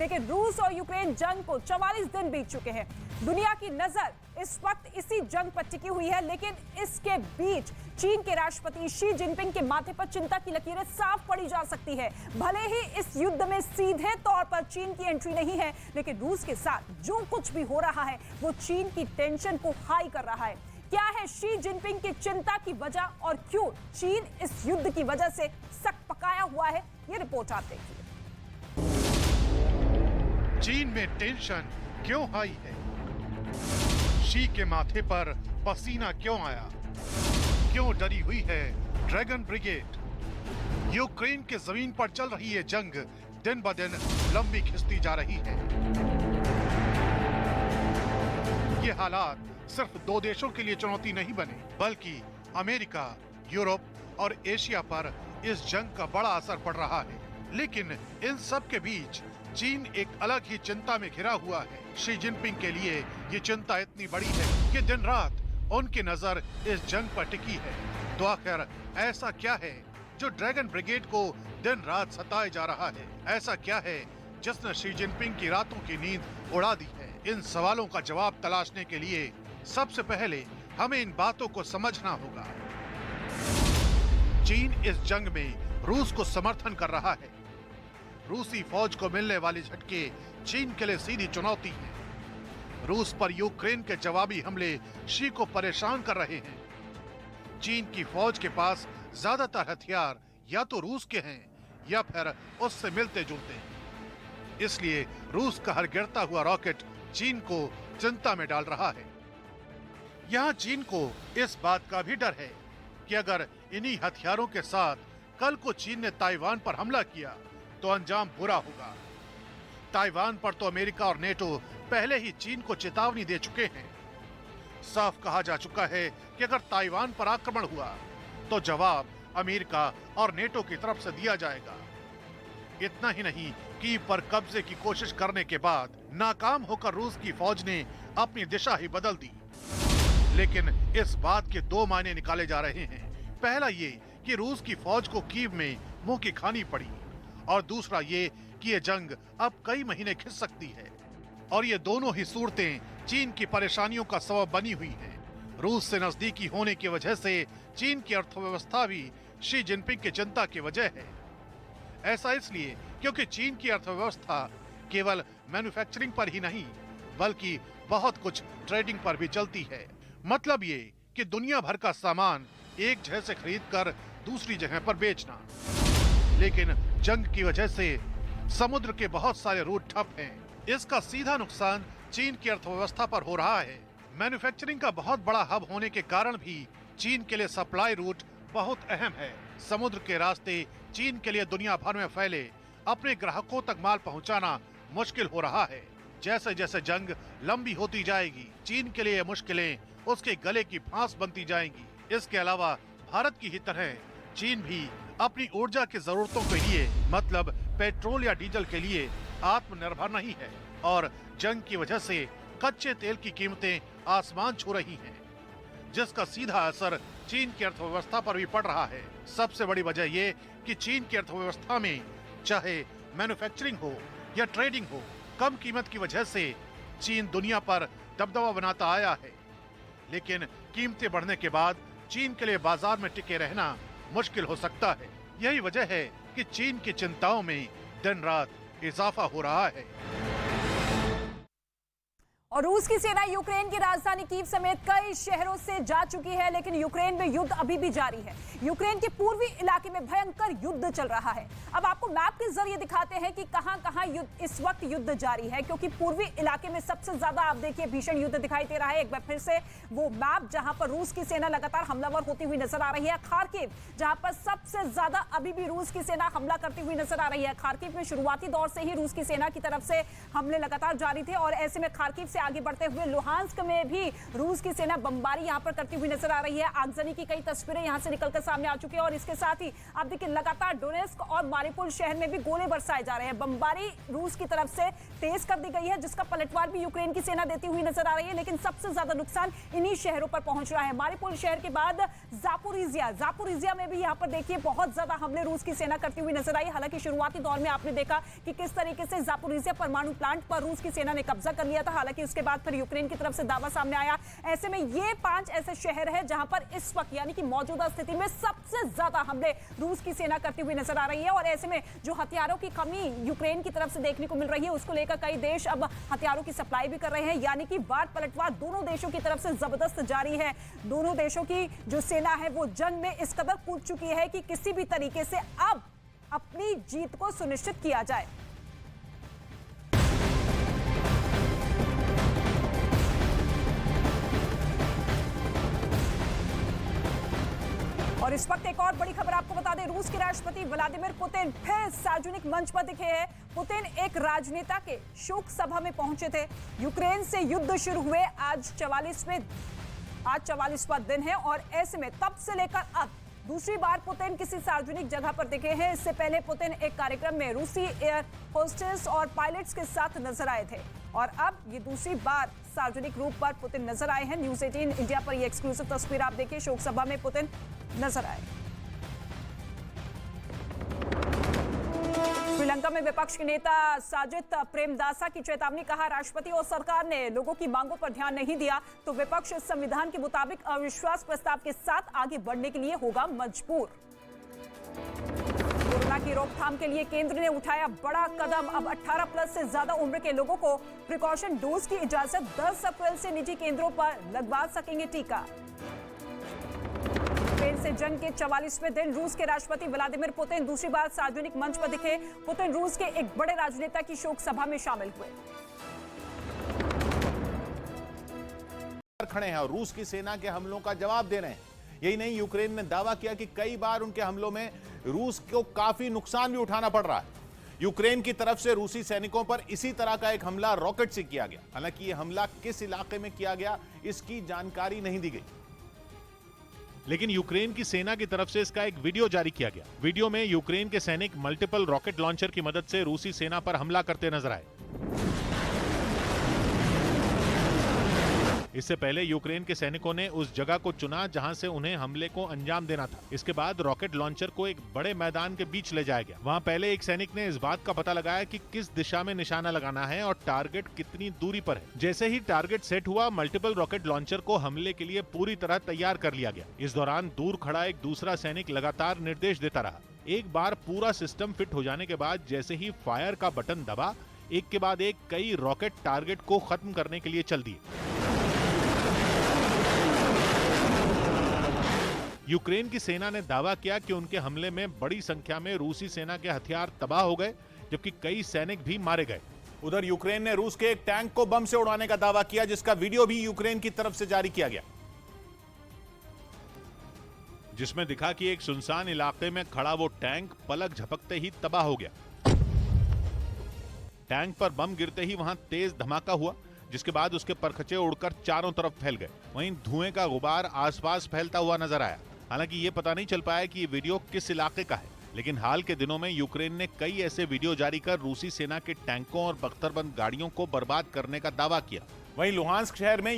लेकिन रूस और यूक्रेन जंग को 44 दिन बीत चुके हैं। दुनिया की नजर इस वक्त इसी जंग पर टिकी हुई है, लेकिन इसके बीच चीन के राष्ट्रपति शी जिनपिंग के माथे पर चिंता की लकीरें साफ पड़ी जा सकती है। भले ही इस युद्ध में सीधे तौर पर चीन की एंट्री नहीं है, लेकिन रूस के साथ जो कुछ भी हो रहा है वो चीन की टेंशन को हाई कर रहा है। क्या है शी जिनपिंग की चिंता की वजह और क्यों चीन इस युद्ध की वजह से सक पकाया हुआ है, ये रिपोर्ट आप देखिए। चीन में टेंशन क्यों हाई है? शी के माथे पर पसीना क्यों आया? क्यों डरी हुई है ड्रैगन ब्रिगेड? यूक्रेन के जमीन पर चल रही ये जंग दिन ब दिन लंबी खिंचती जा रही है। ये हालात सिर्फ दो देशों के लिए चुनौती नहीं बने, बल्कि अमेरिका, यूरोप और एशिया पर इस जंग का बड़ा असर पड़ रहा है। लेकिन इन सब के बीच चीन एक अलग ही चिंता में घिरा हुआ है। शी जिनपिंग के लिए ये चिंता इतनी बड़ी है कि दिन रात उनकी नजर इस जंग पर टिकी है। तो आखिर ऐसा क्या है जो ड्रैगन ब्रिगेड को दिन रात सताए जा रहा है? ऐसा क्या है जिसने शी जिनपिंग की रातों की नींद उड़ा दी है? इन सवालों का जवाब तलाशने के लिए सबसे पहले हमें इन बातों को समझना होगा। चीन इस जंग में रूस को समर्थन कर रहा है। रूसी फौज को मिलने वाले झटके चीन के लिए सीधी चुनौती है। रूस पर यूक्रेन के जवाबी हमले शी को परेशान कर रहे हैं। चीन की फौज के पास ज्यादातर हथियार या तो रूस के हैं या फिर उससे मिलते जुलते हैं। इसलिए रूस का हर गिरता हुआ रॉकेट चीन को चिंता में डाल रहा है। यहाँ चीन को इस बात का भी डर है कि अगर इन्हीं हथियारों के साथ कल को चीन ने ताइवान पर हमला किया तो अंजाम बुरा होगा। ताइवान पर तो अमेरिका और नेटो पहले ही चीन को चेतावनी दे चुके हैं। साफ कहा जा चुका है कि अगर ताइवान पर आक्रमण हुआ तो जवाब अमेरिका और नेटो की तरफ से दिया जाएगा। इतना ही नहीं, कीव पर कब्जे की कोशिश करने के बाद नाकाम होकर रूस की फौज ने अपनी दिशा ही बदल दी। लेकिन इस बात के दो मायने निकाले जा रहे हैं। पहला ये कि रूस की फौज को कीव में मुंह की खानी पड़ी, और दूसरा ये कि ये जंग अब कई महीने खिंच सकती है। और ये दोनों ही सूरतें चीन की परेशानियों का सबब बनी हुई हैं। रूस से नजदीकी होने की वजह से चीन की अर्थव्यवस्था भी शी जिनपिंग की चिंता की वजह है। ऐसा इसलिए क्योंकि चीन की अर्थव्यवस्था केवल मैन्युफैक्चरिंग पर ही नहीं, बल्कि बहुत कुछ ट्रेडिंग पर भी चलती है। मतलब ये कि दुनिया भर का सामान एक जगह से खरीदकर दूसरी जगह पर बेचना। लेकिन जंग की वजह से समुद्र के बहुत सारे रूट ठप हैं। इसका सीधा नुकसान चीन की अर्थव्यवस्था पर हो रहा है। मैन्युफैक्चरिंग का बहुत बड़ा हब होने के कारण भी चीन के लिए सप्लाई रूट बहुत अहम है। समुद्र के रास्ते चीन के लिए दुनिया भर में फैले अपने ग्राहकों तक माल पहुंचाना मुश्किल हो रहा है। जैसे जैसे जंग लंबी होती जाएगी, चीन के लिए ये मुश्किलें उसके गले की फांस बनती जाएंगी। इसके अलावा भारत की ही तरह चीन भी अपनी ऊर्जा की जरूरतों के लिए, मतलब पेट्रोल या डीजल के लिए आत्मनिर्भर नहीं है, और जंग की वजह से कच्चे तेल की कीमतें आसमान छू रही हैं, जिसका सीधा असर चीन की अर्थव्यवस्था पर भी पड़ रहा है। सबसे बड़ी वजह ये कि चीन की अर्थव्यवस्था में चाहे मैन्युफैक्चरिंग हो या ट्रेडिंग हो, कम कीमत की वजह से चीन दुनिया पर दबदबा बनाता आया है। लेकिन कीमतें बढ़ने के बाद चीन के लिए बाजार में टिके रहना मुश्किल हो सकता है। यही वजह है कि चीन की चिंताओं में दिन रात इजाफा हो रहा है। और रूस की सेना यूक्रेन की राजधानी कीव समेत कई शहरों से जा चुकी है, लेकिन यूक्रेन में युद्ध अभी भी जारी है। यूक्रेन के पूर्वी इलाके में भयंकर युद्ध चल रहा है। अब आपको मैप के जरिए दिखाते हैं कि कहां-कहां इस वक्त युद्ध जारी है, क्योंकि पूर्वी इलाके में सबसे ज्यादा आप देखिए भीषण युद्ध दिखाई दे रहा है। एक बार फिर से वो मैप जहां पर रूस की सेना लगातार हमलावर होती हुई नजर आ रही है। खार्किव, जहां पर सबसे ज्यादा अभी भी रूस की सेना हमला करती हुई नजर आ रही है। खार्किव में शुरुआती दौर से ही रूस की सेना की तरफ से हमले लगातार जारी थे, और ऐसे में खार्किव से से आगे बढ़ते हुए लुहांस्क में भी रूस की सेना बमबारी यहां पर करती हुई नजर आ रही है। आगजनी की कई तस्वीरें यहां से निकलकर सामने आ चुकी है और इसके साथ ही आप देखिए लगातार डोनेस्क और मारिउपोल शहर में भी गोले बरसाए जा रहे हैं। बमबारी रूस की तरफ से तेज कर दी गई है, जिसका पलटवार भी यूक्रेन की सेना देती हुई नजर आ रही है, लेकिन सबसे ज्यादा नुकसान इन्हीं शहरों पर पहुंच रहा है। मारिउपोल शहर के बाद जापोरिजिया में भी यहां पर देखिए बहुत ज्यादा हमले रूस की सेना करती हुई नजर आई। हालांकि शुरुआती दौर में आपने देखा कि किस तरीके से जापोरिजिया परमाणु प्लांट पर रूस की सेना ने कब्जा कर लिया था। हालांकि उसके बाद फिर यूक्रेन की तरफ से दावा सामने आया। ऐसे में ये 5 ऐसे शहर हैं जहां पर इस वक्त यानी कि मौजूदा स्थिति में सबसे ज्यादा हमले रूस की सेना करती हुई नजर आ रही है। और ऐसे में जो हथियारों की कमी यूक्रेन की तरफ से देखने को मिल रही है, उसको लेकर कई देश अब हथियारों की सप्लाई भी कर रहे हैं, यानी कि वार पलटवार दोनों देशों की तरफ से जबरदस्त जारी है। दोनों देशों की जो सेना है वो जंग में इस कदर कूद चुकी है कि किसी भी तरीके से अब अपनी जीत को सुनिश्चित किया जाए। और इस वक्त एक और बड़ी खबर आपको बता दें, रूस के राष्ट्रपति व्लादिमीर पुतिन फिर सार्वजनिक मंच पर दिखे हैं। पुतिन एक राजनेता के शोक सभा में पहुंचे थे। यूक्रेन से युद्ध शुरू हुए आज 44वां दिन है और ऐसे में तब से लेकर अब दूसरी बार पुतिन किसी सार्वजनिक जगह पर दिखे हैं। इससे पहले पुतिन एक कार्यक्रम में रूसी एयर होस्टेस और पायलट्स के साथ नजर आए थे और अब ये दूसरी बार सार्वजनिक रूप पर पुतिन नजर आए हैं। न्यूज़ 18 इंडिया पर ये एक्सक्लूसिव तस्वीर आप देखिए, शोक सभा में पुतिन नजर आए। श्रीलंका में विपक्ष के नेता साजिद प्रेमदासा की चेतावनी, कहा राष्ट्रपति और सरकार ने लोगों की मांगों पर ध्यान नहीं दिया तो विपक्ष संविधान के मुताबिक अविश्वास प्रस्ताव के साथ आगे बढ़ने के लिए होगा मजबूर। कोरोना की रोकथाम के लिए केंद्र ने उठाया बड़ा कदम। अब 18 प्लस से ज्यादा उम्र के लोगों को प्रिकॉशन डोज की इजाजत, 10 अप्रैल से निजी केंद्रों पर लगवा सकेंगे टीका। यूक्रेन से जंग के 44वें दिन रूस के राष्ट्रपति व्लादिमीर पुतिन दूसरी बार सार्वजनिक मंच पर दिखे। पुतिन रूस के एक बड़े राजनेता की शोक सभा में शामिल हुए। खड़े हैं और रूस की सेना के हमलों का जवाब दे रहे हैं। यही नहीं, यूक्रेन ने दावा किया कि कई बार उनके हमलों में रूस को काफी नुकसान भी उठाना पड़ रहा है। यूक्रेन की तरफ से रूसी सैनिकों पर इसी तरह का एक हमला रॉकेट से किया गया। हालांकि यह हमला किस इलाके में किया गया इसकी जानकारी नहीं दी गई, लेकिन यूक्रेन की सेना की तरफ से इसका एक वीडियो जारी किया गया। वीडियो में यूक्रेन के सैनिक मल्टीपल रॉकेट लॉन्चर की मदद से रूसी सेना पर हमला करते नजर आए। इससे पहले यूक्रेन के सैनिकों ने उस जगह को चुना जहां से उन्हें हमले को अंजाम देना था। इसके बाद रॉकेट लॉन्चर को एक बड़े मैदान के बीच ले जाया गया। वहां पहले एक सैनिक ने इस बात का पता लगाया कि किस दिशा में निशाना लगाना है और टारगेट कितनी दूरी पर है। जैसे ही टारगेट सेट हुआ, मल्टीपल रॉकेट लॉन्चर को हमले के लिए पूरी तरह तैयार कर लिया गया। इस दौरान दूर खड़ा एक दूसरा सैनिक लगातार निर्देश देता रहा। एक बार पूरा सिस्टम फिट हो जाने के बाद जैसे ही फायर का बटन दबा, एक के बाद एक कई रॉकेट टारगेट को खत्म करने के लिए चल दिए। यूक्रेन की सेना ने दावा किया कि उनके हमले में बड़ी संख्या में रूसी सेना के हथियार तबाह हो गए, जबकि कई सैनिक भी मारे गए। उधर यूक्रेन ने रूस के एक टैंक को बम से उड़ाने का दावा किया, जिसका वीडियो भी यूक्रेन की तरफ से जारी किया गया, जिसमें दिखा कि एक सुनसान इलाके में खड़ा वो टैंक पलक झपकते ही तबाह हो गया। टैंक पर बम गिरते ही वहां तेज धमाका हुआ, जिसके बाद उसके परखचे उड़कर चारों तरफ फैल गए। वहीं धुएं का गुबार आसपास फैलता हुआ नजर आया। हालांकि ये पता नहीं चल पाया कि ये वीडियो किस इलाके का है, लेकिन हाल के दिनों में यूक्रेन ने कई ऐसे वीडियो जारी कर रूसी सेना के टैंकों और बख्तरबंद गाड़ियों को बर्बाद करने का दावा किया। वहीं लुहांस्क शहर में